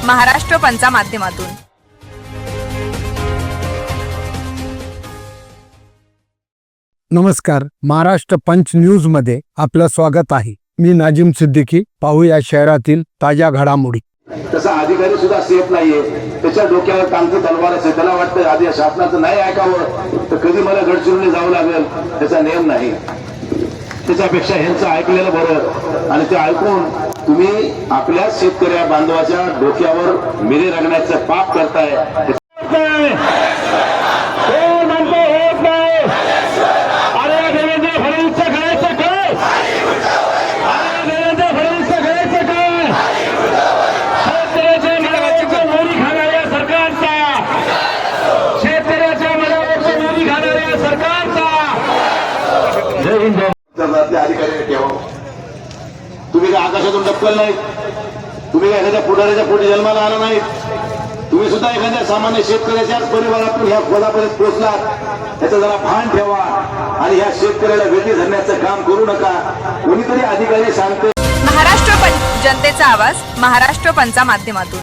महाराष्ट्र पंचा माध्यमातून। नमस्कार, महाराष्ट्र पंच न्यूज मध्ये आपलं स्वागत आहे। मी नाजिम सिद्दीकी। पाहूया शहरातील ताज्या घडामोडी। तसा अधिकारी सुद्धा सेफ नाहीये, त्याच्या डोक्यावर कांती तलवार असेल, त्याला वाटतं आधी शासनाचं नाही ऐकावं तर कधी मला गडचिरोली जावं लागेल, त्याचा नियम नाही। त्याच्यापेक्षा ह्यांचं ऐकलेलं बरं, आणि ते ऐकून तुम्ही आपल्या शेतकऱ्या बांधवाच्या डोक्यावर मिरे रगण्याचं पाप करताय। अधिकारी ठेवा, तुम्ही काय आकाशातून टपकल नाही, तुम्ही काय एखाद्या पुढाऱ्याच्या पोटी जन्माला आला नाही, तुम्ही सुद्धा एखाद्या सामान्य शेतकऱ्याच्या परिवारातून ह्या पदापर्यंत पोहोचलात, याचं जरा भान ठेवा आणि ह्या शेतकऱ्याला वेठी धरण्याचं काम करू नका। कोणीतरी अधिकारी सांगते। महाराष्ट्र जनतेचा आवाज, महाराष्ट्र पंचा माध्यमातून।